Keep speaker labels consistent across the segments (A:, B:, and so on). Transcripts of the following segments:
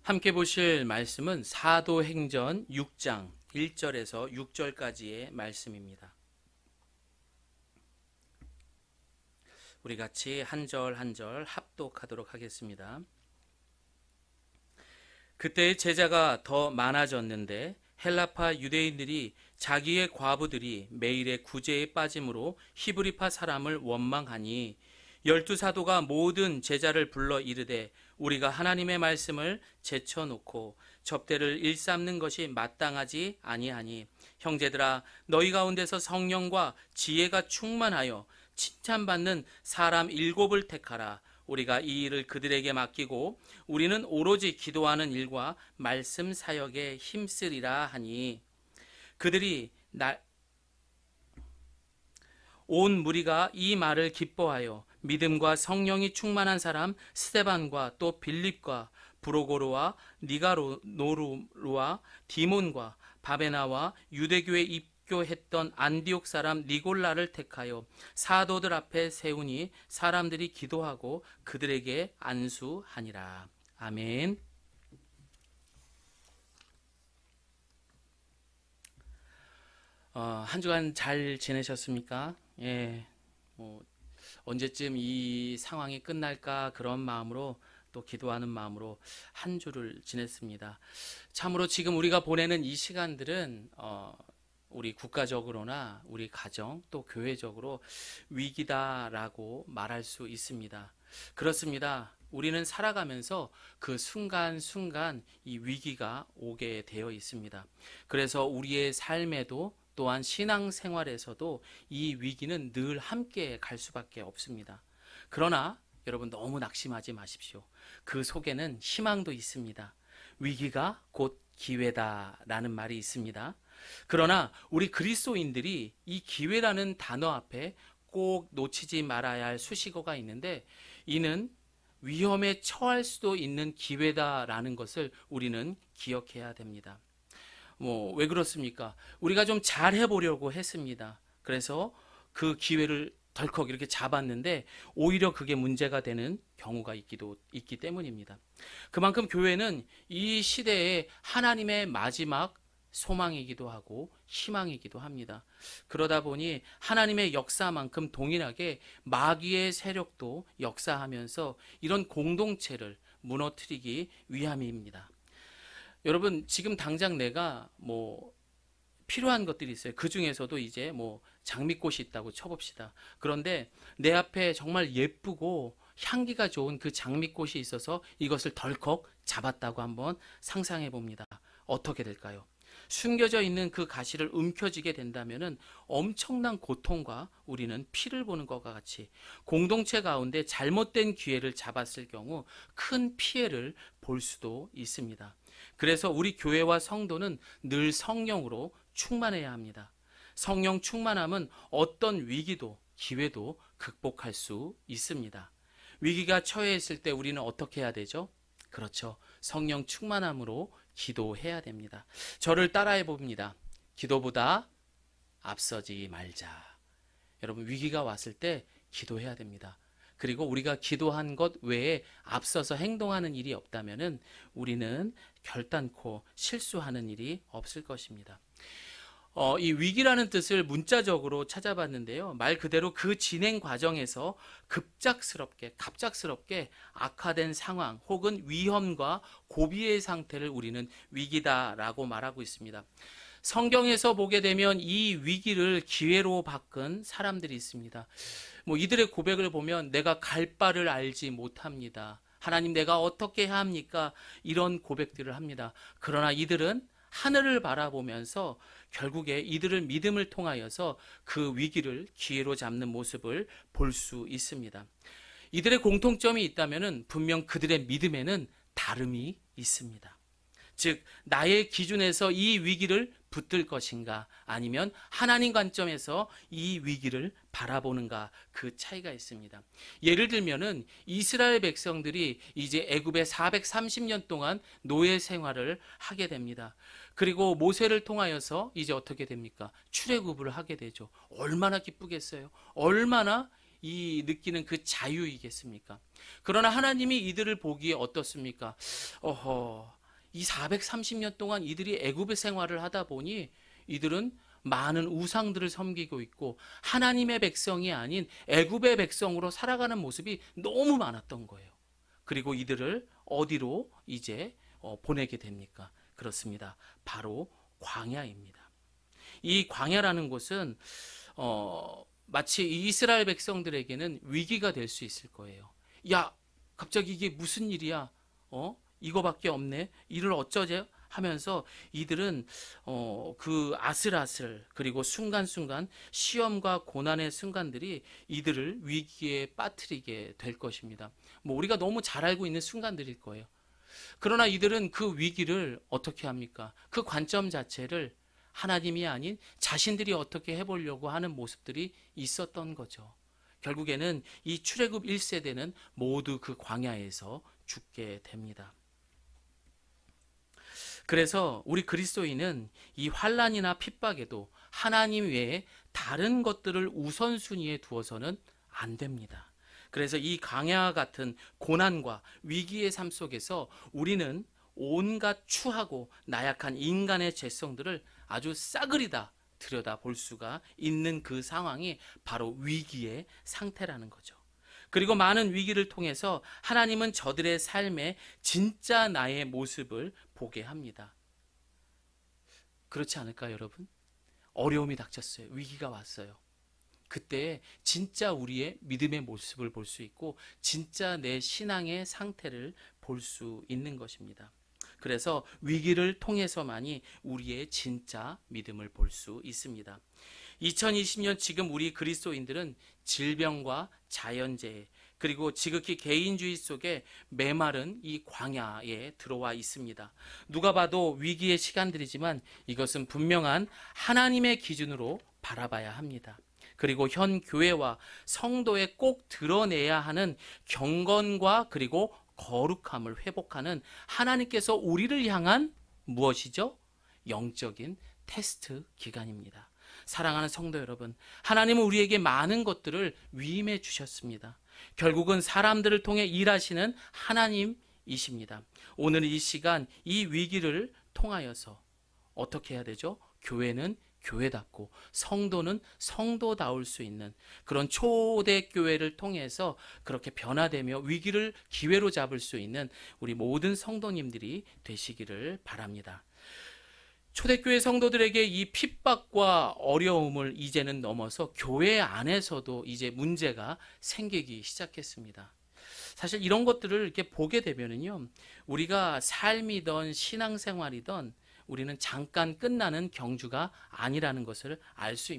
A: 함께 보실 말씀은 사도행전 6장 1절에서 6절까지의 말씀입니다. 우리 같이 한 절 한 절 합독하도록 하겠습니다. 그때 제자가 더 많아졌는데 헬라파 유대인들이 자기의 과부들이 매일의 구제에 빠짐으로 히브리파 사람을 원망하니 12사도가 모든 제자를 불러 이르되 우리가 하나님의 말씀을 제쳐놓고 접대를 일삼는 것이 마땅하지 아니하니 형제들아 너희 가운데서 성령과 지혜가 충만하여 칭찬받는 사람 7을 택하라. 우리가 이 일을 그들에게 맡기고 우리는 오로지 기도하는 일과 말씀 사역에 힘쓰리라 하니 그들이 온 무리가 이 말을 기뻐하여 믿음과 성령이 충만한 사람 스데반과 또 빌립과 브로고로와 니가노루와 디몬과 바베나와 유대교에 입교했던 안디옥 사람 니골라를 택하여 사도들 앞에 세우니 사람들이 기도하고 그들에게 안수하니라. 아멘. 한 주간 잘 지내셨습니까? 예, 언제쯤 이 상황이 끝날까 그런 마음으로 또 기도하는 마음으로 한 주를 지냈습니다. 참으로 지금 우리가 보내는 이 시간들은 우리 국가적으로나 우리 가정 또 교회적으로 위기다라고 말할 수 있습니다. 그렇습니다. 우리는 살아가면서 그 순간순간 이 위기가 오게 되어 있습니다. 그래서 우리의 삶에도 또한 신앙생활에서도 이 위기는 늘 함께 갈 수밖에 없습니다. 그러나 여러분 너무 낙심하지 마십시오. 그 속에는 희망도 있습니다. 위기가 곧 기회다라는 말이 있습니다. 그러나 우리 그리스도인들이 이 기회라는 단어 앞에 꼭 놓치지 말아야 할 수식어가 있는데 이는 위험에 처할 수도 있는 기회다라는 것을 우리는 기억해야 됩니다. 왜 그렇습니까? 우리가 좀 잘 해보려고 했습니다. 그래서 그 기회를 덜컥 이렇게 잡았는데 오히려 그게 문제가 되는 경우가 있기 때문입니다. 그만큼 교회는 이 시대에 하나님의 마지막 소망이기도 하고 희망이기도 합니다. 그러다 보니 하나님의 역사만큼 동일하게 마귀의 세력도 역사하면서 이런 공동체를 무너뜨리기 위함입니다. 여러분 지금 당장 내가 필요한 것들이 있어요. 그 중에서도 이제 장미꽃이 있다고 쳐봅시다. 그런데 내 앞에 정말 예쁘고 향기가 좋은 그 장미꽃이 있어서 이것을 덜컥 잡았다고 한번 상상해 봅니다. 어떻게 될까요? 숨겨져 있는 그 가시를 움켜쥐게 된다면은 엄청난 고통과 우리는 피를 보는 것과 같이 공동체 가운데 잘못된 기회를 잡았을 경우 큰 피해를 볼 수도 있습니다. 그래서 우리 교회와 성도는 늘 성령으로 충만해야 합니다. 성령 충만함은 어떤 위기도 기회도 극복할 수 있습니다. 위기가 처해 있을 때 우리는 어떻게 해야 되죠? 그렇죠. 성령 충만함으로 기도해야 됩니다. 저를 따라해 봅니다. 기도보다 앞서지 말자. 여러분 위기가 왔을 때 기도해야 됩니다. 그리고 우리가 기도한 것 외에 앞서서 행동하는 일이 없다면은 우리는 결단코 실수하는 일이 없을 것입니다. 이 위기라는 뜻을 문자적으로 찾아봤는데요. 말 그대로 그 진행 과정에서 갑작스럽게 악화된 상황 혹은 위험과 고비의 상태를 우리는 위기다라고 말하고 있습니다. 성경에서 보게 되면 이 위기를 기회로 바꾼 사람들이 있습니다. 이들의 고백을 보면 내가 갈 바를 알지 못합니다. 하나님 내가 어떻게 해야 합니까? 이런 고백들을 합니다. 그러나 이들은 하늘을 바라보면서 결국에 이들을 믿음을 통하여서 그 위기를 기회로 잡는 모습을 볼 수 있습니다. 이들의 공통점이 있다면 분명 그들의 믿음에는 다름이 있습니다. 즉 나의 기준에서 이 위기를 붙들 것인가 아니면 하나님 관점에서 이 위기를 바라보는가 그 차이가 있습니다. 예를 들면은 이스라엘 백성들이 이제 애굽에 430년 동안 노예 생활을 하게 됩니다. 그리고 모세를 통하여서 이제 어떻게 됩니까? 출애굽을 하게 되죠. 얼마나 기쁘겠어요. 얼마나 이 느끼는 그 자유이겠습니까? 그러나 하나님이 이들을 보기에 어떻습니까? 이 430년 동안 이들이 애굽의 생활을 하다 보니 이들은 많은 우상들을 섬기고 있고 하나님의 백성이 아닌 애굽의 백성으로 살아가는 모습이 너무 많았던 거예요. 그리고 이들을 어디로 이제 보내게 됩니까? 그렇습니다. 바로 광야입니다. 이 광야라는 곳은 마치 이스라엘 백성들에게는 위기가 될 수 있을 거예요. 야, 갑자기 이게 무슨 일이야? 이거밖에 없네. 이를 어쩌지? 하면서 이들은 그 아슬아슬 그리고 순간순간 시험과 고난의 순간들이 이들을 위기에 빠뜨리게 될 것입니다. 뭐 우리가 너무 잘 알고 있는 순간들일 거예요. 그러나 이들은 그 위기를 어떻게 합니까? 그 관점 자체를 하나님이 아닌 자신들이 어떻게 해보려고 하는 모습들이 있었던 거죠. 결국에는 이 출애굽 1세대는 모두 그 광야에서 죽게 됩니다. 그래서 우리 그리스도인은 이 환난이나 핍박에도 하나님 외에 다른 것들을 우선순위에 두어서는 안 됩니다. 그래서 이 광야 같은 고난과 위기의 삶 속에서 우리는 온갖 추하고 나약한 인간의 죄성들을 아주 싸그리다 들여다볼 수가 있는 그 상황이 바로 위기의 상태라는 거죠. 그리고 많은 위기를 통해서 하나님은 저들의 삶에 진짜 나의 모습을 보게 합니다. 그렇지 않을까요, 여러분? 어려움이 닥쳤어요. 위기가 왔어요. 그때 진짜 우리의 믿음의 모습을 볼 수 있고 진짜 내 신앙의 상태를 볼 수 있는 것입니다. 그래서 위기를 통해서만이 우리의 진짜 믿음을 볼 수 있습니다. 2020년 지금 우리 그리스도인들은 질병과 자연재해 그리고 지극히 개인주의 속에 메마른 이 광야에 들어와 있습니다. 누가 봐도 위기의 시간들이지만 이것은 분명한 하나님의 기준으로 바라봐야 합니다. 그리고 현 교회와 성도에 꼭 드러내야 하는 경건과 그리고 거룩함을 회복하는 하나님께서 우리를 향한 무엇이죠? 영적인 테스트 기간입니다. 사랑하는 성도 여러분, 하나님은 우리에게 많은 것들을 위임해 주셨습니다. 결국은 사람들을 통해 일하시는 하나님이십니다. 오늘 이 시간 이 위기를 통하여서 어떻게 해야 되죠? 교회는 교회답고 성도는 성도다울 수 있는 그런 초대교회를 통해서 그렇게 변화되며 위기를 기회로 잡을 수 있는 우리 모든 성도님들이 되시기를 바랍니다. 초대교회 성도들에게 이 핍박과 어려움을 이제는 넘어서 교회 안에서도 이제 문제가 생기기 시작했습니다. 사실 이런 것들을 이렇게 보게 되면은요, 우리가 삶이든 신앙생활이든 우리는 잠깐 끝나는 경주가 아니라는 것을 알 수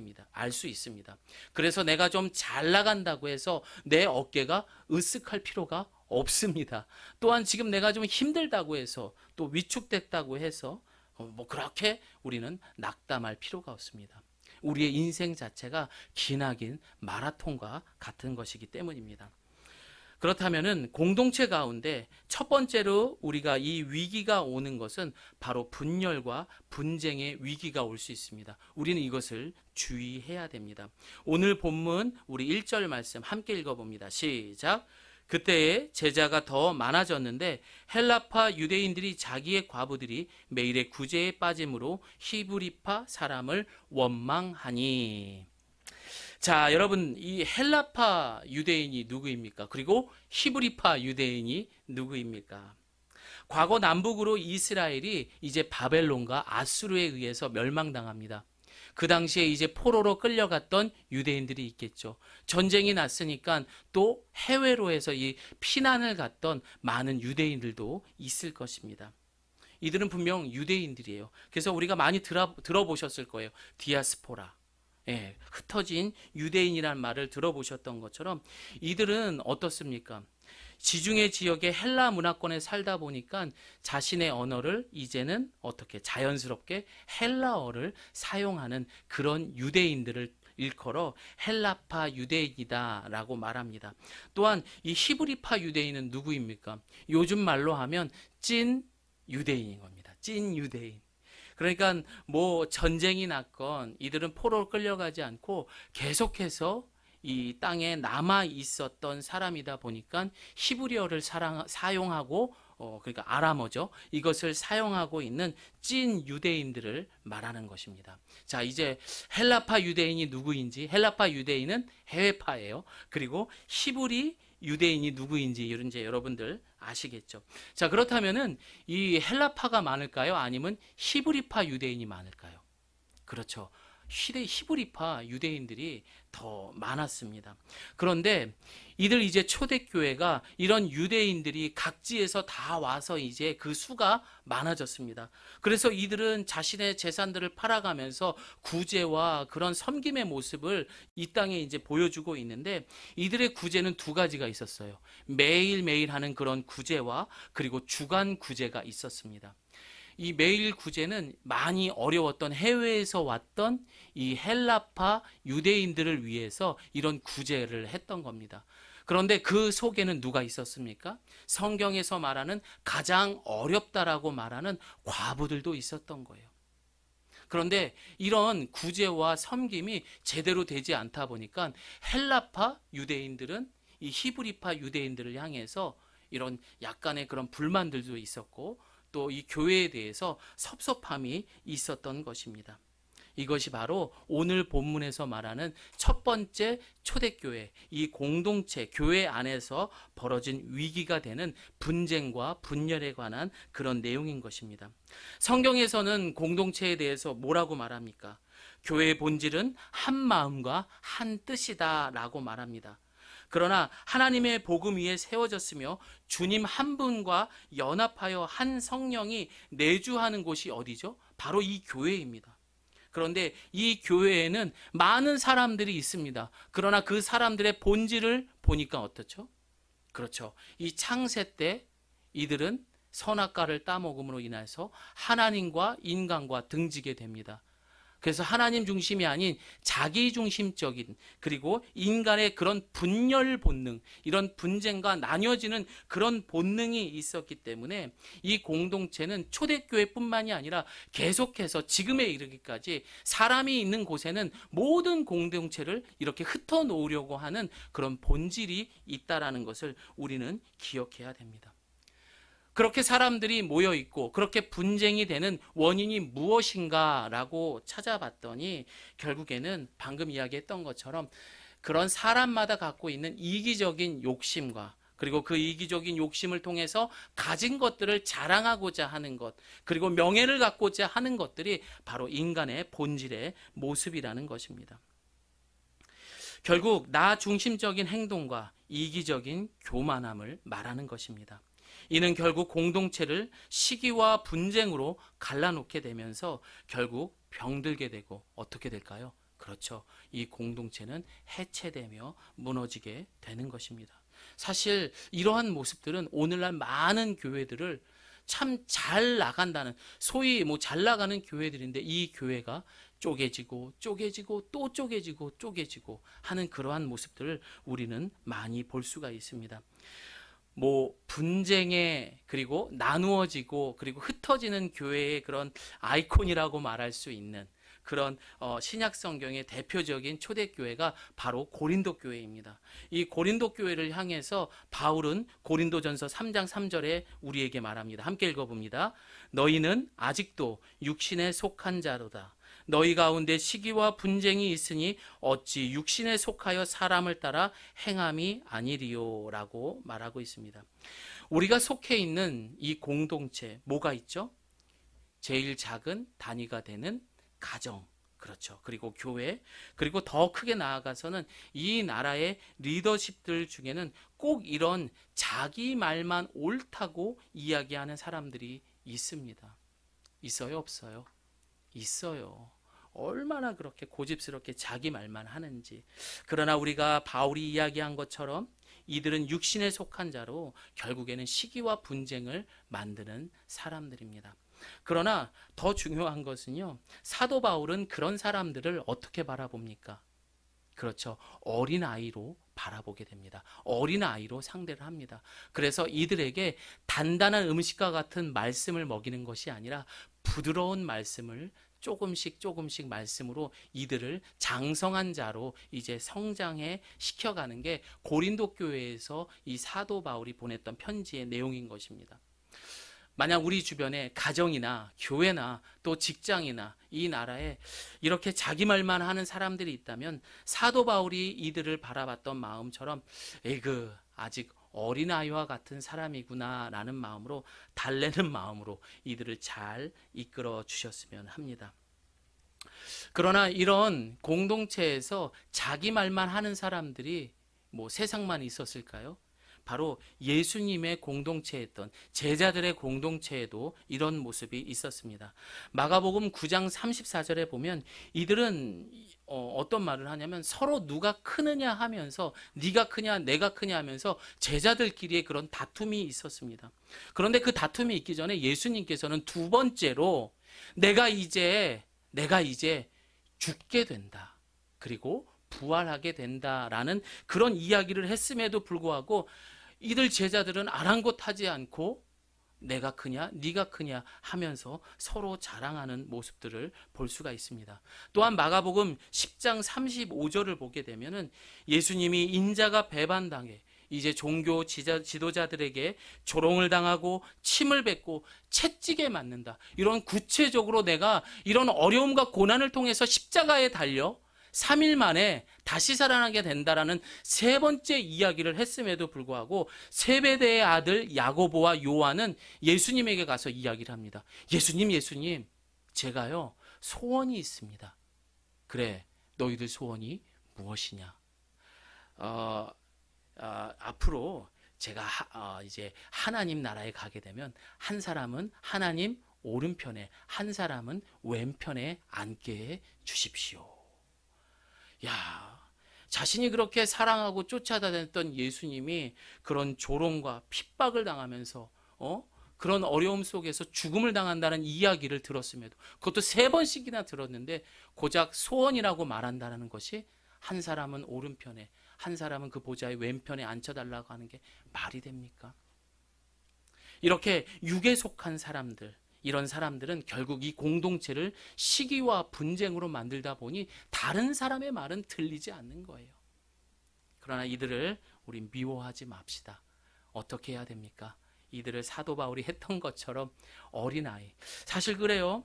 A: 있습니다. 그래서 내가 좀 잘 나간다고 해서 내 어깨가 으쓱할 필요가 없습니다. 또한 지금 내가 좀 힘들다고 해서 또 위축됐다고 해서 그렇게 우리는 낙담할 필요가 없습니다. 우리의 인생 자체가 기나긴 마라톤과 같은 것이기 때문입니다. 그렇다면은 공동체 가운데 첫 번째로 우리가 이 위기가 오는 것은 바로 분열과 분쟁의 위기가 올 수 있습니다. 우리는 이것을 주의해야 됩니다. 오늘 본문 우리 1절 말씀 함께 읽어봅니다. 시작. 그때에 제자가 더 많아졌는데 헬라파 유대인들이 자기의 과부들이 매일의 구제에 빠짐으로 히브리파 사람을 원망하니. 자, 여러분, 이 헬라파 유대인이 누구입니까? 그리고 히브리파 유대인이 누구입니까? 과거 남북으로 이스라엘이 이제 바벨론과 아수르에 의해서 멸망당합니다. 그 당시에 이제 포로로 끌려갔던 유대인들이 있겠죠. 전쟁이 났으니까 또 해외로 해서 이 피난을 갔던 많은 유대인들도 있을 것입니다. 이들은 분명 유대인들이에요. 그래서 우리가 많이 들어보셨을 거예요. 디아스포라. 예, 흩어진 유대인이라는 말을 들어보셨던 것처럼 이들은 어떻습니까? 지중해 지역의 헬라 문화권에 살다 보니까 자신의 언어를 이제는 어떻게 자연스럽게 헬라어를 사용하는 그런 유대인들을 일컬어 헬라파 유대인이다라고 말합니다. 또한 이 히브리파 유대인은 누구입니까? 요즘 말로 하면 찐 유대인인 겁니다. 찐 유대인. 그러니까 뭐 전쟁이 났건 이들은 포로로 끌려가지 않고 계속해서 이 땅에 남아 있었던 사람이다 보니까 히브리어를 사용하고 그러니까 아람어죠. 이것을 사용하고 있는 찐 유대인들을 말하는 것입니다. 자, 이제 헬라파 유대인이 누구인지, 헬라파 유대인은 해외파예요. 그리고 히브리 유대인이 누구인지 이제 여러분들 아시겠죠. 자, 그렇다면은 이 헬라파가 많을까요? 아니면 히브리파 유대인이 많을까요? 그렇죠. 히브리파 유대인들이 더 많았습니다. 그런데 이들 이제 초대교회가 이런 유대인들이 각지에서 다 와서 이제 그 수가 많아졌습니다. 그래서 이들은 자신의 재산들을 팔아가면서 구제와 그런 섬김의 모습을 이 땅에 이제 보여주고 있는데, 이들의 구제는 두 가지가 있었어요. 매일매일 하는 그런 구제와 그리고 주간 구제가 있었습니다. 이 매일 구제는 많이 어려웠던 해외에서 왔던 이 헬라파 유대인들을 위해서 이런 구제를 했던 겁니다. 그런데 그 속에는 누가 있었습니까? 성경에서 말하는 가장 어렵다라고 말하는 과부들도 있었던 거예요. 그런데 이런 구제와 섬김이 제대로 되지 않다 보니까 헬라파 유대인들은 이 히브리파 유대인들을 향해서 이런 약간의 그런 불만들도 있었고, 또 이 교회에 대해서 섭섭함이 있었던 것입니다. 이것이 바로 오늘 본문에서 말하는 첫 번째 초대교회, 이 공동체, 교회 안에서 벌어진 위기가 되는 분쟁과 분열에 관한 그런 내용인 것입니다. 성경에서는 공동체에 대해서 뭐라고 말합니까? 교회의 본질은 한 마음과 한 뜻이다 라고 말합니다. 그러나 하나님의 복음 위에 세워졌으며 주님 한 분과 연합하여 한 성령이 내주하는 곳이 어디죠? 바로 이 교회입니다. 그런데 이 교회에는 많은 사람들이 있습니다. 그러나 그 사람들의 본질을 보니까 어떻죠? 그렇죠. 이 창세 때 이들은 선악과를 따먹음으로 인해서 하나님과 인간과 등지게 됩니다. 그래서 하나님 중심이 아닌 자기 중심적인, 그리고 인간의 그런 분열 본능, 이런 분쟁과 나뉘어지는 그런 본능이 있었기 때문에 이 공동체는 초대교회뿐만이 아니라 계속해서 지금에 이르기까지 사람이 있는 곳에는 모든 공동체를 이렇게 흩어놓으려고 하는 그런 본질이 있다라는 것을 우리는 기억해야 됩니다. 그렇게 사람들이 모여 있고 그렇게 분쟁이 되는 원인이 무엇인가라고 찾아봤더니, 결국에는 방금 이야기했던 것처럼 그런 사람마다 갖고 있는 이기적인 욕심과, 그리고 그 이기적인 욕심을 통해서 가진 것들을 자랑하고자 하는 것, 그리고 명예를 갖고자 하는 것들이 바로 인간의 본질의 모습이라는 것입니다. 결국 나 중심적인 행동과 이기적인 교만함을 말하는 것입니다. 이는 결국 공동체를 시기와 분쟁으로 갈라놓게 되면서 결국 병들게 되고 어떻게 될까요? 그렇죠. 이 공동체는 해체되며 무너지게 되는 것입니다. 사실 이러한 모습들은 오늘날 많은 교회들을 참 잘 나간다는, 소위 잘 나가는 교회들인데, 이 교회가 쪼개지고 또 쪼개지고 하는 그러한 모습들을 우리는 많이 볼 수가 있습니다. 분쟁에, 그리고 나누어지고 그리고 흩어지는 교회의 그런 아이콘이라고 말할 수 있는 그런 신약 성경의 대표적인 초대교회가 바로 고린도 교회입니다. 이 고린도 교회를 향해서 바울은 고린도전서 3장 3절에 우리에게 말합니다. 함께 읽어봅니다. 너희는 아직도 육신에 속한 자로다. 너희 가운데 시기와 분쟁이 있으니 어찌 육신에 속하여 사람을 따라 행함이 아니리요 라고 말하고 있습니다. 우리가 속해 있는 이 공동체, 뭐가 있죠? 제일 작은 단위가 되는 가정, 그렇죠. 그리고 교회, 그리고 더 크게 나아가서는 이 나라의 리더십들 중에는 꼭 이런 자기 말만 옳다고 이야기하는 사람들이 있습니다. 있어요, 없어요? 있어요. 얼마나 그렇게 고집스럽게 자기 말만 하는지. 그러나 우리가 바울이 이야기한 것처럼 이들은 육신에 속한 자로 결국에는 시기와 분쟁을 만드는 사람들입니다. 그러나 더 중요한 것은요, 사도 바울은 그런 사람들을 어떻게 바라봅니까? 그렇죠. 어린아이로 바라보게 됩니다. 어린아이로 상대를 합니다. 그래서 이들에게 단단한 음식과 같은 말씀을 먹이는 것이 아니라 부드러운 말씀을 조금씩 말씀으로 이들을 장성한 자로 이제 성장해 시켜가는 게 고린도 교회에서 이 사도 바울이 보냈던 편지의 내용인 것입니다. 만약 우리 주변에 가정이나 교회나 또 직장이나 이 나라에 이렇게 자기 말만 하는 사람들이 있다면 사도 바울이 이들을 바라봤던 마음처럼 에그 아직 어린아이와 같은 사람이구나 라는 마음으로, 달래는 마음으로 이들을 잘 이끌어 주셨으면 합니다. 그러나 이런 공동체에서 자기 말만 하는 사람들이 뭐 세상만 있었을까요? 바로 예수님의 공동체였던 제자들의 공동체에도 이런 모습이 있었습니다. 마가복음 9장 34절에 보면 이들은 어떤 말을 하냐면 서로 누가 크느냐 하면서, 네가 크냐 내가 크냐 하면서 제자들끼리의 그런 다툼이 있었습니다. 그런데 그 다툼이 있기 전에 예수님께서는 두 번째로 내가 이제 죽게 된다, 그리고 부활하게 된다라는 그런 이야기를 했음에도 불구하고 이들 제자들은 아랑곳하지 않고 내가 크냐 네가 크냐 하면서 서로 자랑하는 모습들을 볼 수가 있습니다. 또한 마가복음 10장 35절을 보게 되면은 예수님이 인자가 배반당해 이제 종교 지도자들에게 조롱을 당하고 침을 뱉고 채찍에 맞는다, 이런 구체적으로 내가 이런 어려움과 고난을 통해서 십자가에 달려 3일 만에 다시 살아나게 된다라는 세 번째 이야기를 했음에도 불구하고 세베대의 아들 야고보와 요한은 예수님에게 가서 이야기를 합니다. 예수님, 제가요 소원이 있습니다. 그래, 너희들 소원이 무엇이냐? 앞으로 제가 이제 하나님 나라에 가게 되면 한 사람은 하나님 오른편에, 한 사람은 왼편에 앉게 해 주십시오. 야, 자신이 그렇게 사랑하고 쫓아다녔던 예수님이 그런 조롱과 핍박을 당하면서 그런 어려움 속에서 죽음을 당한다는 이야기를 들었음에도, 그것도 3번씩이나 들었는데 고작 소원이라고 말한다는 것이 한 사람은 오른편에, 한 사람은 그 보좌의 왼편에 앉혀달라고 하는 게 말이 됩니까? 이렇게 육에 속한 사람들, 이런 사람들은 결국 이 공동체를 시기와 분쟁으로 만들다 보니 다른 사람의 말은 들리지 않는 거예요. 그러나 이들을 우리 미워하지 맙시다. 어떻게 해야 됩니까? 이들을 사도 바울이 했던 것처럼 어린아이, 사실 그래요.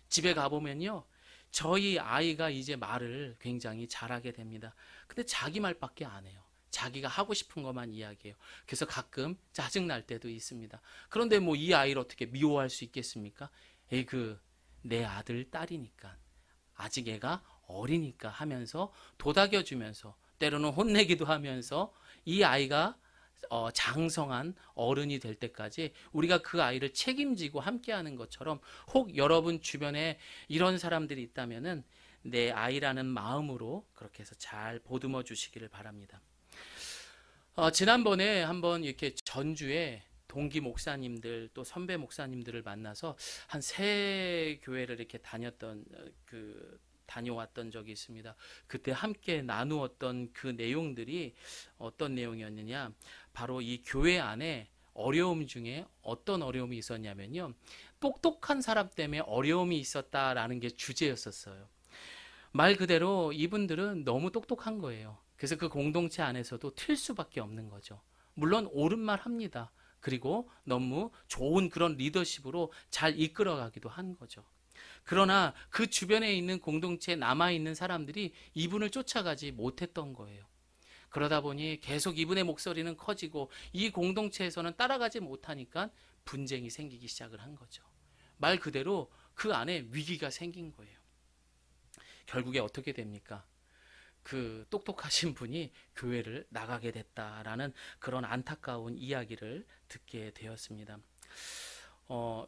A: 집에 가보면요, 저희 아이가 이제 말을 굉장히 잘하게 됩니다. 근데 자기 말밖에 안 해요. 자기가 하고 싶은 것만 이야기해요. 그래서 가끔 짜증날 때도 있습니다. 그런데 뭐 이 아이를 어떻게 미워할 수 있겠습니까? 내 아들, 딸이니까, 아직 애가 어리니까 하면서 도닥여주면서, 때로는 혼내기도 하면서 이 아이가 장성한 어른이 될 때까지 우리가 그 아이를 책임지고 함께하는 것처럼, 혹 여러분 주변에 이런 사람들이 있다면은 내 아이라는 마음으로 그렇게 해서 잘 보듬어 주시기를 바랍니다. 지난번에 한번 이렇게 전주에 동기 목사님들 또 선배 목사님들을 만나서 한 3교회를 이렇게 다녀왔던 적이 있습니다. 그때 함께 나누었던 그 내용들이 어떤 내용이었느냐, 바로 이 교회 안에 어려움 중에 어떤 어려움이 있었냐면요, 똑똑한 사람 때문에 어려움이 있었다라는 게 주제였었어요. 말 그대로 이분들은 너무 똑똑한 거예요. 그래서 그 공동체 안에서도 튈 수밖에 없는 거죠. 물론 옳은 말 합니다. 그리고 너무 좋은 그런 리더십으로 잘 이끌어가기도 한 거죠. 그러나 그 주변에 있는 공동체에 남아있는 사람들이 이분을 쫓아가지 못했던 거예요. 그러다 보니 계속 이분의 목소리는 커지고 이 공동체에서는 따라가지 못하니까 분쟁이 생기기 시작을 한 거죠. 말 그대로 그 안에 위기가 생긴 거예요. 결국에 어떻게 됩니까? 그 똑똑하신 분이 교회를 나가게 됐다라는 그런 안타까운 이야기를 듣게 되었습니다.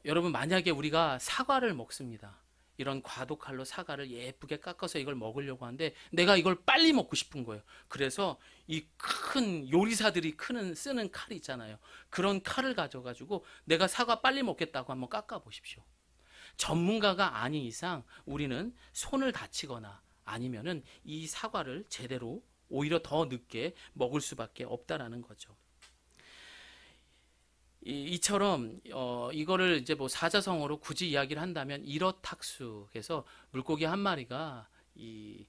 A: 여러분, 만약에 우리가 사과를 먹습니다. 이런 과도칼로 사과를 예쁘게 깎아서 이걸 먹으려고 하는데 내가 이걸 빨리 먹고 싶은 거예요. 그래서 이 큰 요리사들이 쓰는 칼이 있잖아요. 그런 칼을 가져가지고 내가 사과 빨리 먹겠다고 한번 깎아 보십시오. 전문가가 아닌 이상 우리는 손을 다치거나 아니면은 이 사과를 제대로 오히려 더 늦게 먹을 수밖에 없다라는 거죠. 이처럼 이거를 이제 뭐 사자성어로 굳이 이야기를 한다면 이러탁수해서 물고기 한 마리가 이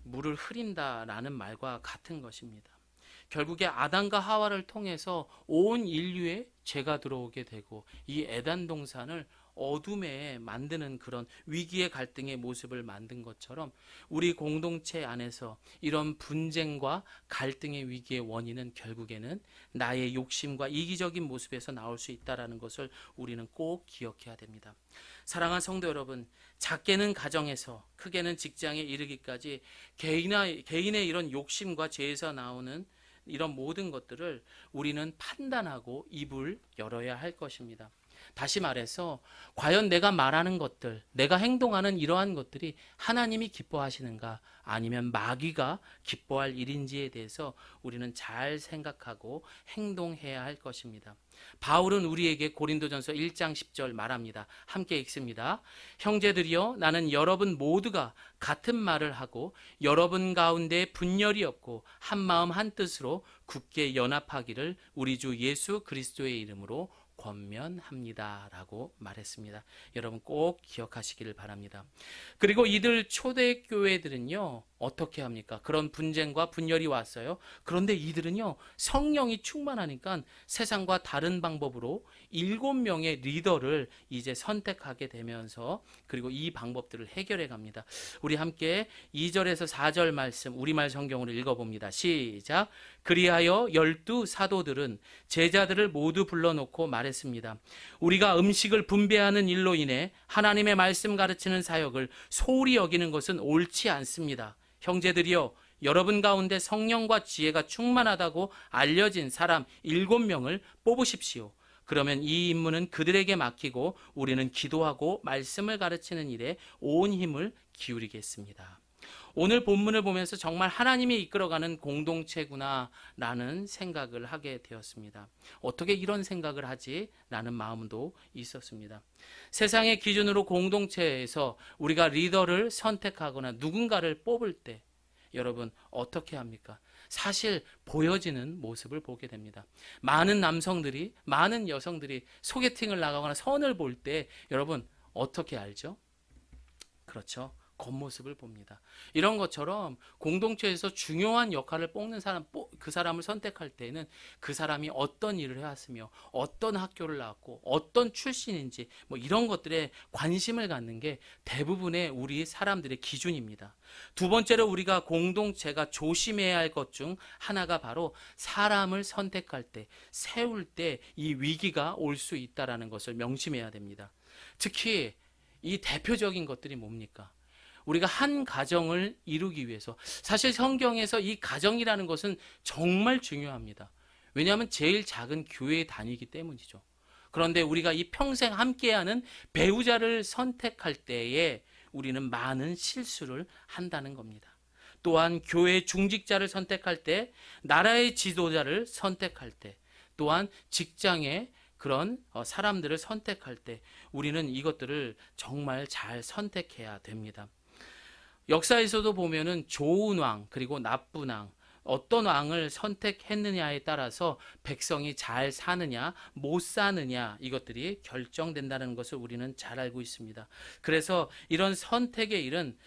A: 물을 흐린다라는 말과 같은 것입니다. 결국에 아담과 하와를 통해서 온 인류에 죄가 들어오게 되고 이 에덴 동산을 어둠에 만드는 그런 위기의 갈등의 모습을 만든 것처럼 우리 공동체 안에서 이런 분쟁과 갈등의 위기의 원인은 결국에는 나의 욕심과 이기적인 모습에서 나올 수 있다는 것을 우리는 꼭 기억해야 됩니다. 사랑하는 성도 여러분, 작게는 가정에서 크게는 직장에 이르기까지 개인의 이런 욕심과 죄에서 나오는 이런 모든 것들을 우리는 판단하고 입을 열어야 할 것입니다. 다시 말해서 과연 내가 말하는 것들, 내가 행동하는 이러한 것들이 하나님이 기뻐하시는가 아니면 마귀가 기뻐할 일인지에 대해서 우리는 잘 생각하고 행동해야 할 것입니다. 바울은 우리에게 고린도전서 1장 10절 말합니다. 함께 읽습니다. 형제들이여, 나는 여러분 모두가 같은 말을 하고 여러분 가운데 분열이 없고 한 마음 한 뜻으로 굳게 연합하기를 우리 주 예수 그리스도의 이름으로 권면합니다 라고 말했습니다. 여러분 꼭 기억하시기를 바랍니다. 그리고 이들 초대교회들은요 어떻게 합니까? 그런 분쟁과 분열이 왔어요. 그런데 이들은요 성령이 충만하니까 세상과 다른 방법으로 7명의 리더를 이제 선택하게 되면서 그리고 이 방법들을 해결해 갑니다. 우리 함께 2절에서 4절 말씀 우리말 성경으로 읽어봅니다. 시작. 그리하여 12 사도들은 제자들을 모두 불러놓고 말했습니다. 우리가 음식을 분배하는 일로 인해 하나님의 말씀 가르치는 사역을 소홀히 여기는 것은 옳지 않습니다. 형제들이여, 여러분 가운데 성령과 지혜가 충만하다고 알려진 사람 7명을 뽑으십시오. 그러면 이 임무는 그들에게 맡기고 우리는 기도하고 말씀을 가르치는 일에 온 힘을 기울이겠습니다. 오늘 본문을 보면서 정말 하나님이 이끌어가는 공동체구나 라는 생각을 하게 되었습니다. 어떻게 이런 생각을 하지? 라는 마음도 있었습니다. 세상의 기준으로 공동체에서 우리가 리더를 선택하거나 누군가를 뽑을 때 여러분 어떻게 합니까? 사실 보여지는 모습을 보게 됩니다. 많은 남성들이, 많은 여성들이 소개팅을 나가거나 선을 볼 때 여러분 어떻게 알죠? 그렇죠. 겉모습을 봅니다. 이런 것처럼 공동체에서 중요한 역할을 뽑는 사람, 그 사람을 선택할 때는 그 사람이 어떤 일을 해왔으며 어떤 학교를 나왔고 어떤 출신인지 뭐 이런 것들에 관심을 갖는 게 대부분의 우리 사람들의 기준입니다. 두 번째로 우리가 공동체가 조심해야 할 것 중 하나가 바로 사람을 선택할 때, 세울 때 이 위기가 올 수 있다는 것을 명심해야 됩니다. 특히 이 대표적인 것들이 뭡니까? 우리가 한 가정을 이루기 위해서 사실 성경에서 이 가정이라는 것은 정말 중요합니다. 왜냐하면 제일 작은 교회에 다니기 때문이죠. 그런데 우리가 이 평생 함께하는 배우자를 선택할 때에 우리는 많은 실수를 한다는 겁니다. 또한 교회 중직자를 선택할 때, 나라의 지도자를 선택할 때, 또한 직장에 그런 사람들을 선택할 때 우리는 이것들을 정말 잘 선택해야 됩니다. 역사에서도 보면은 좋은 왕 그리고 나쁜 왕, 어떤 왕을 선택했느냐에 따라서 백성이 잘 사느냐 못 사느냐 이것들이 결정된다는 것을 우리는 잘 알고 있습니다. 그래서 이런 선택의 일은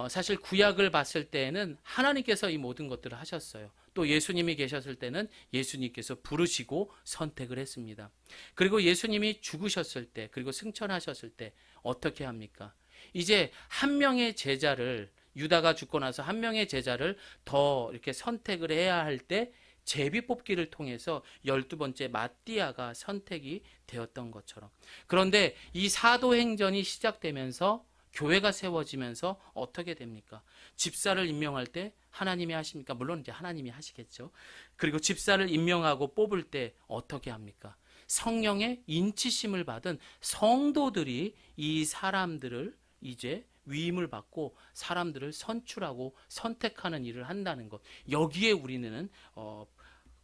A: 사실 구약을 봤을 때에는 하나님께서 이 모든 것들을 하셨어요. 또 예수님이 계셨을 때는 예수님께서 부르시고 선택을 했습니다. 그리고 예수님이 죽으셨을 때 그리고 승천하셨을 때 어떻게 합니까? 이제 한 명의 제자를, 유다가 죽고 나서 한 명의 제자를 더 이렇게 선택을 해야 할 때 제비 뽑기를 통해서 12번째 마띠아가 선택이 되었던 것처럼. 그런데 이 사도행전이 시작되면서 교회가 세워지면서 어떻게 됩니까? 집사를 임명할 때 하나님이 하십니까? 물론 이제 하나님이 하시겠죠. 그리고 집사를 임명하고 뽑을 때 어떻게 합니까? 성령의 인치심을 받은 성도들이 이 사람들을 이제 위임을 받고 사람들을 선출하고 선택하는 일을 한다는 것. 여기에 우리는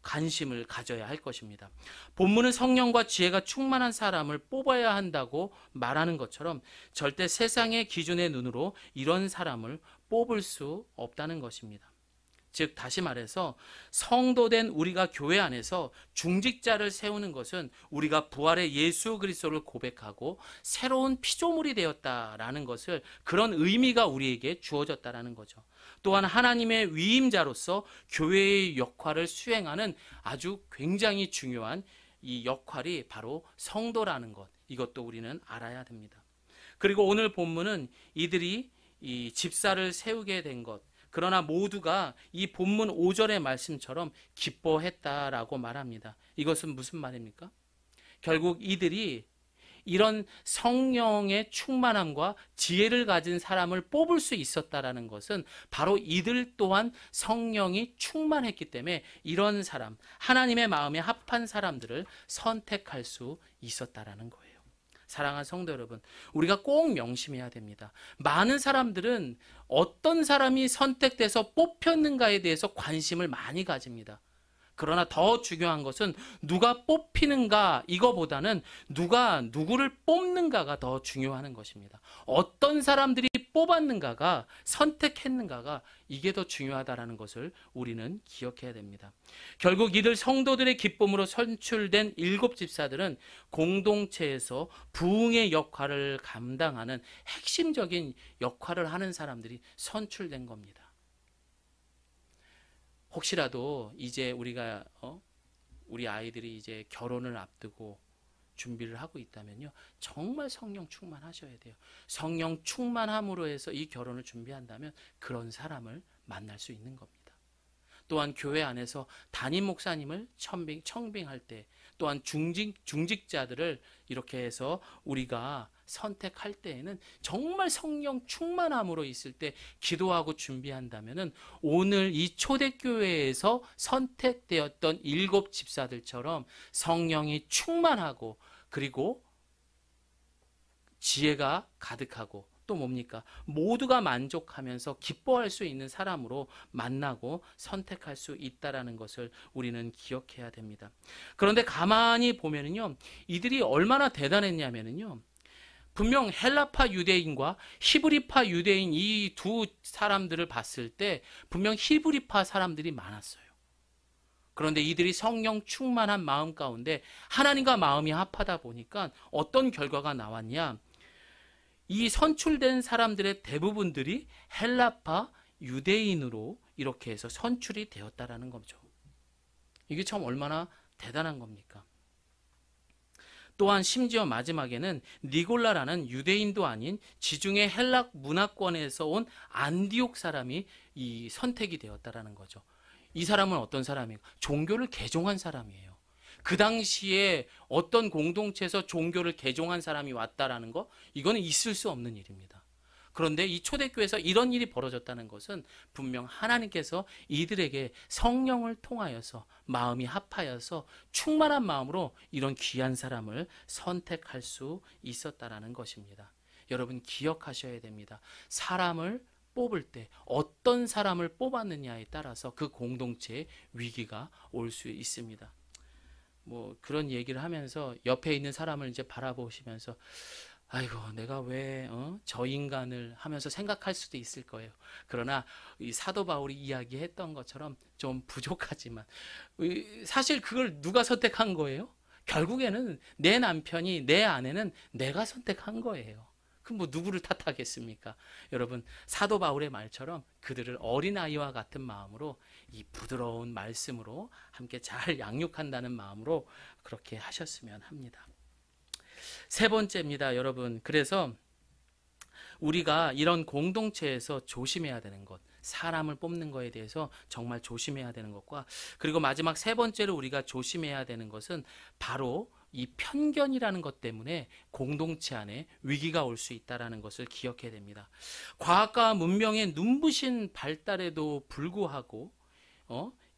A: 관심을 가져야 할 것입니다. 본문은 성령과 지혜가 충만한 사람을 뽑아야 한다고 말하는 것처럼 절대 세상의 기준의 눈으로 이런 사람을 뽑을 수 없다는 것입니다. 즉 다시 말해서 성도된 우리가 교회 안에서 중직자를 세우는 것은 우리가 부활의 예수 그리스도를 고백하고 새로운 피조물이 되었다라는 것을, 그런 의미가 우리에게 주어졌다라는 거죠. 또한 하나님의 위임자로서 교회의 역할을 수행하는 아주 굉장히 중요한 이 역할이 바로 성도라는 것, 이것도 우리는 알아야 됩니다. 그리고 오늘 본문은 이들이 이 집사를 세우게 된 것, 그러나 모두가 이 본문 5절의 말씀처럼 기뻐했다라고 말합니다. 이것은 무슨 말입니까? 결국 이들이 이런 성령의 충만함과 지혜를 가진 사람을 뽑을 수 있었다라는 것은 바로 이들 또한 성령이 충만했기 때문에 이런 사람, 하나님의 마음에 합한 사람들을 선택할 수 있었다라는 거예요. 사랑하는 성도 여러분, 우리가 꼭 명심해야 됩니다. 많은 사람들은 어떤 사람이 선택돼서 뽑혔는가에 대해서 관심을 많이 가집니다. 그러나 더 중요한 것은 누가 뽑히는가, 이거보다는 누가 누구를 뽑는가가 더 중요한 것입니다. 어떤 사람들이 뽑았는가가, 선택했는가가, 이게 더 중요하다는 것을 우리는 기억해야 됩니다. 결국 이들 성도들의 기쁨으로 선출된 7 집사들은 공동체에서 부흥의 역할을 감당하는 핵심적인 역할을 하는 사람들이 선출된 겁니다. 혹시라도 이제 우리가 우리 아이들이 이제 결혼을 앞두고 준비를 하고 있다면요, 정말 성령 충만하셔야 돼요. 성령 충만함으로 해서 이 결혼을 준비한다면 그런 사람을 만날 수 있는 겁니다. 또한 교회 안에서 담임 목사님을 청빙할 때, 또한 중직자들을 이렇게 해서 우리가 선택할 때에는 정말 성령 충만함으로 있을 때 기도하고 준비한다면은 오늘 이 초대교회에서 선택되었던 7 집사들처럼 성령이 충만하고, 그리고 지혜가 가득하고, 또 뭡니까? 모두가 만족하면서 기뻐할 수 있는 사람으로 만나고 선택할 수 있다라는 것을 우리는 기억해야 됩니다. 그런데 가만히 보면은요, 이들이 얼마나 대단했냐면은요, 분명 헬라파 유대인과 히브리파 유대인 이 두 사람들을 봤을 때 분명 히브리파 사람들이 많았어요. 그런데 이들이 성령 충만한 마음 가운데 하나님과 마음이 합하다 보니까 어떤 결과가 나왔냐? 이 선출된 사람들의 대부분들이 헬라파 유대인으로 이렇게 해서 선출이 되었다라는 거죠. 이게 참 얼마나 대단한 겁니까? 또한 심지어 마지막에는 니골라라는 유대인도 아닌 지중해 헬락 문화권에서 온 안디옥 사람이 이 선택이 되었다라는 거죠. 이 사람은 어떤 사람이에요? 종교를 개종한 사람이에요. 그 당시에 어떤 공동체에서 종교를 개종한 사람이 왔다라는 거, 이거는 있을 수 없는 일입니다. 그런데 이 초대교회에서 이런 일이 벌어졌다는 것은 분명 하나님께서 이들에게 성령을 통하여서 마음이 합하여서 충만한 마음으로 이런 귀한 사람을 선택할 수 있었다라는 것입니다. 여러분 기억하셔야 됩니다. 사람을 뽑을 때 어떤 사람을 뽑았느냐에 따라서 그 공동체에 위기가 올 수 있습니다. 뭐 그런 얘기를 하면서 옆에 있는 사람을 이제 바라보시면서 아이고 내가 왜 저 인간을 하면서 생각할 수도 있을 거예요. 그러나 이 사도 바울이 이야기했던 것처럼 좀 부족하지만 사실 그걸 누가 선택한 거예요? 결국에는 내 남편이, 내 아내는 내가 선택한 거예요. 그럼 뭐 누구를 탓하겠습니까? 여러분 사도 바울의 말처럼 그들을 어린아이와 같은 마음으로 이 부드러운 말씀으로 함께 잘 양육한다는 마음으로 그렇게 하셨으면 합니다. 세 번째입니다, 여러분. 그래서 우리가 이런 공동체에서 조심해야 되는 것, 사람을 뽑는 것에 대해서 정말 조심해야 되는 것과, 그리고 마지막 세 번째로 우리가 조심해야 되는 것은 바로 이 편견이라는 것 때문에 공동체 안에 위기가 올 수 있다는 것을 기억해야 됩니다. 과학과 문명의 눈부신 발달에도 불구하고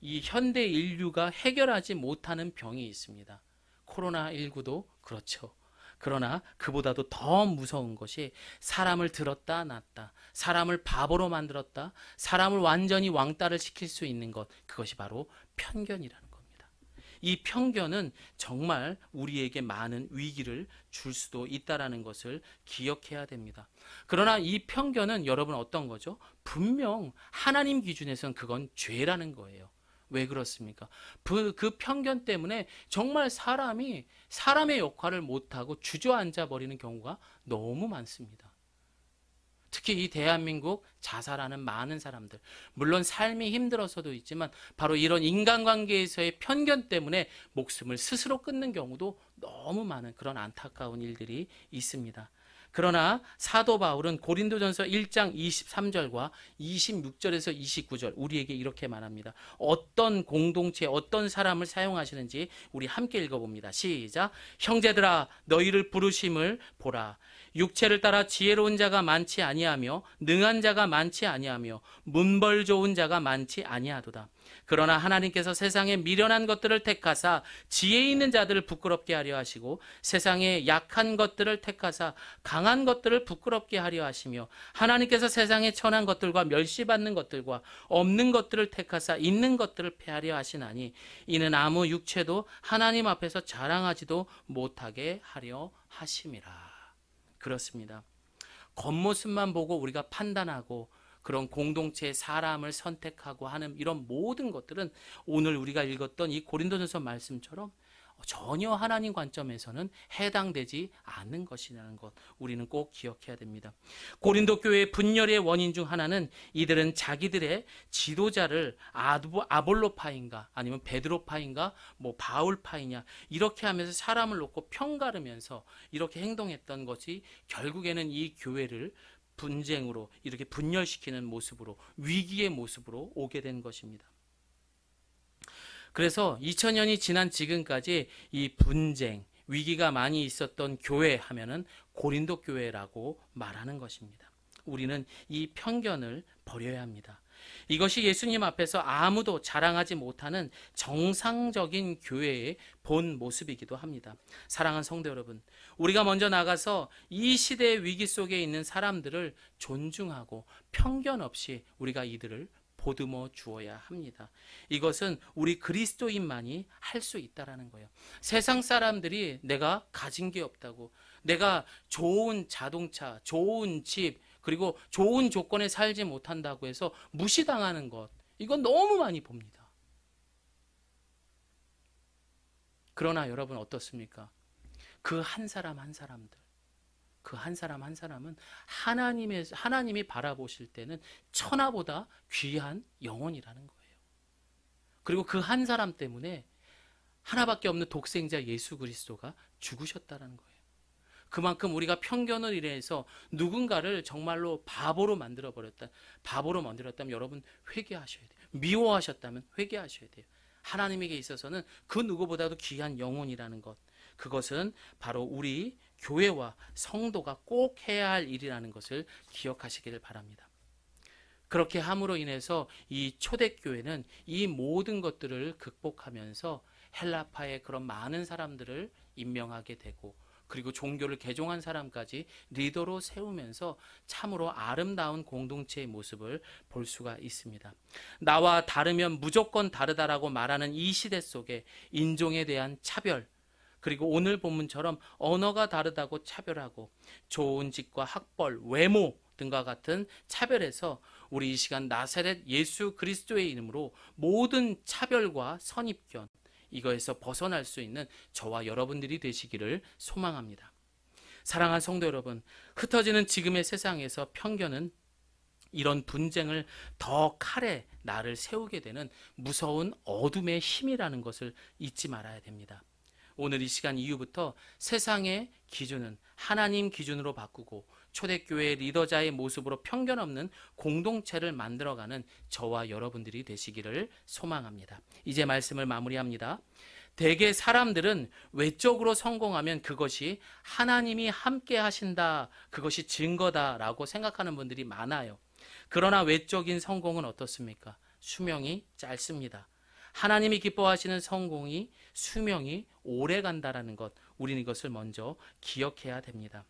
A: 이 현대 인류가 해결하지 못하는 병이 있습니다. 코로나19도 그렇죠. 그러나 그보다도 더 무서운 것이 사람을 들었다 놨다, 사람을 바보로 만들었다, 사람을 완전히 왕따를 시킬 수 있는 것, 그것이 바로 편견이라는 겁니다. 이 편견은 정말 우리에게 많은 위기를 줄 수도 있다라는 것을 기억해야 됩니다. 그러나 이 편견은 여러분 어떤 거죠? 분명 하나님 기준에서는 그건 죄라는 거예요. 왜 그렇습니까? 그 편견 때문에 정말 사람이 사람의 역할을 못하고 주저앉아 버리는 경우가 너무 많습니다. 특히 이 대한민국 자살하는 많은 사람들, 물론 삶이 힘들어서도 있지만 바로 이런 인간관계에서의 편견 때문에 목숨을 스스로 끊는 경우도 너무 많은 그런 안타까운 일들이 있습니다. 그러나 사도 바울은 고린도전서 1장 23절과 26절에서 29절 우리에게 이렇게 말합니다. 어떤 공동체, 어떤 사람을 사용하시는지 우리 함께 읽어봅니다. 시작. 형제들아 너희를 부르심을 보라. 육체를 따라 지혜로운 자가 많지 아니하며 능한 자가 많지 아니하며 문벌 좋은 자가 많지 아니하도다. 그러나 하나님께서 세상에 미련한 것들을 택하사 지혜 있는 자들을 부끄럽게 하려 하시고 세상에 약한 것들을 택하사 강한 것들을 부끄럽게 하려 하시며 하나님께서 세상에 천한 것들과 멸시받는 것들과 없는 것들을 택하사 있는 것들을 폐하려 하시나니 이는 아무 육체도 하나님 앞에서 자랑하지도 못하게 하려 하심이라. 그렇습니다. 겉모습만 보고 우리가 판단하고 그런 공동체의 사람을 선택하고 하는 이런 모든 것들은 오늘 우리가 읽었던 이 고린도전서 말씀처럼 전혀 하나님 관점에서는 해당되지 않는 것이라는 것 우리는 꼭 기억해야 됩니다. 고린도 교회의 분열의 원인 중 하나는 이들은 자기들의 지도자를 아볼로파인가 아니면 베드로파인가 뭐 바울파이냐 이렇게 하면서 사람을 놓고 편가르면서 이렇게 행동했던 것이 결국에는 이 교회를 분쟁으로 이렇게 분열시키는 모습으로 위기의 모습으로 오게 된 것입니다. 그래서 2000년이 지난 지금까지 이 분쟁, 위기가 많이 있었던 교회 하면은 고린도 교회라고 말하는 것입니다. 우리는 이 편견을 버려야 합니다. 이것이 예수님 앞에서 아무도 자랑하지 못하는 정상적인 교회의 본 모습이기도 합니다. 사랑하는 성도 여러분, 우리가 먼저 나가서 이 시대의 위기 속에 있는 사람들을 존중하고 편견 없이 우리가 이들을 보듬어 주어야 합니다. 이것은 우리 그리스도인만이 할 수 있다라는 거예요. 세상 사람들이 내가 가진 게 없다고, 내가 좋은 자동차, 좋은 집, 그리고 좋은 조건에 살지 못한다고 해서 무시당하는 것, 이건 너무 많이 봅니다. 그러나 여러분 어떻습니까? 그 한 사람 한 사람들, 그 한 사람 한 사람은 하나님이 바라보실 때는 천하보다 귀한 영혼이라는 거예요. 그리고 그 한 사람 때문에 하나밖에 없는 독생자 예수 그리스도가 죽으셨다는 거예요. 그만큼 우리가 편견을 인해서 누군가를 정말로 바보로 만들었다면 여러분 회개하셔야 돼요. 미워하셨다면 회개하셔야 돼요. 하나님에게 있어서는 그 누구보다도 귀한 영혼이라는 것, 그것은 바로 우리 교회와 성도가 꼭 해야 할 일이라는 것을 기억하시기를 바랍니다. 그렇게 함으로 인해서 이 초대교회는 이 모든 것들을 극복하면서 헬라파의 그런 많은 사람들을 임명하게 되고, 그리고 종교를 개종한 사람까지 리더로 세우면서 참으로 아름다운 공동체의 모습을 볼 수가 있습니다. 나와 다르면 무조건 다르다라고 말하는 이 시대 속에 인종에 대한 차별, 그리고 오늘 본문처럼 언어가 다르다고 차별하고 좋은 집과 학벌, 외모 등과 같은 차별에서 우리 이 시간 나사렛 예수 그리스도의 이름으로 모든 차별과 선입견, 이거에서 벗어날 수 있는 저와 여러분들이 되시기를 소망합니다. 사랑하는 성도 여러분, 흩어지는 지금의 세상에서 편견은 이런 분쟁을 더 칼에 나를 세우게 되는 무서운 어둠의 힘이라는 것을 잊지 말아야 됩니다. 오늘 이 시간 이후부터 세상의 기준은 하나님 기준으로 바꾸고 초대교회의 리더자의 모습으로 편견 없는 공동체를 만들어가는 저와 여러분들이 되시기를 소망합니다. 이제 말씀을 마무리합니다. 대개 사람들은 외적으로 성공하면 그것이 하나님이 함께 하신다, 그것이 증거다라고 생각하는 분들이 많아요. 그러나 외적인 성공은 어떻습니까? 수명이 짧습니다. 하나님이 기뻐하시는 성공이 수명이 오래 간다라는 것, 우리는 이것을 먼저 기억해야 됩니다.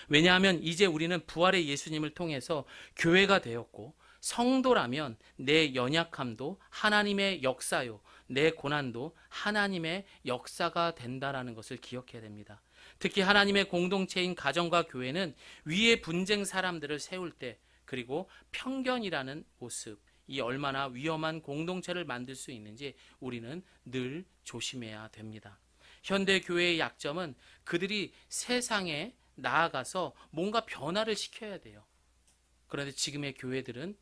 A: 왜냐하면 이제 우리는 부활의 예수님을 통해서 교회가 되었고, 성도라면 내 연약함도 하나님의 역사요, 내 고난도 하나님의 역사가 된다라는 것을 기억해야 됩니다. 특히 하나님의 공동체인 가정과 교회는 위의 분쟁 사람들을 세울 때, 그리고 편견이라는 모습, 이 얼마나 위험한 공동체를 만들 수 있는지 우리는 늘 조심해야 됩니다. 현대 교회의 약점은 그들이 세상에 나아가서 뭔가 변화를 시켜야 돼요. 그런데 지금의 교회들은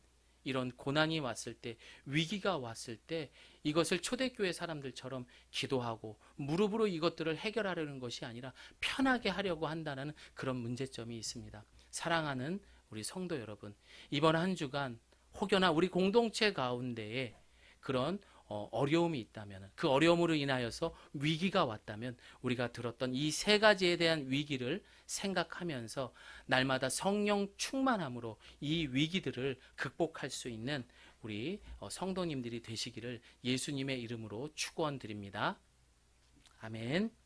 A: 이런 고난이 왔을 때, 위기가 왔을 때 이것을 초대교회 사람들처럼 기도하고 무릎으로 이것들을 해결하려는 것이 아니라 편하게 하려고 한다는 그런 문제점이 있습니다. 사랑하는 우리 성도 여러분, 이번 한 주간 혹여나 우리 공동체 가운데에 그런 어려움이 있다면, 그 어려움으로 인하여서 위기가 왔다면 우리가 들었던 이 세 가지에 대한 위기를 생각하면서 날마다 성령 충만함으로 이 위기들을 극복할 수 있는 우리 성도님들이 되시기를 예수님의 이름으로 축원드립니다. 아멘.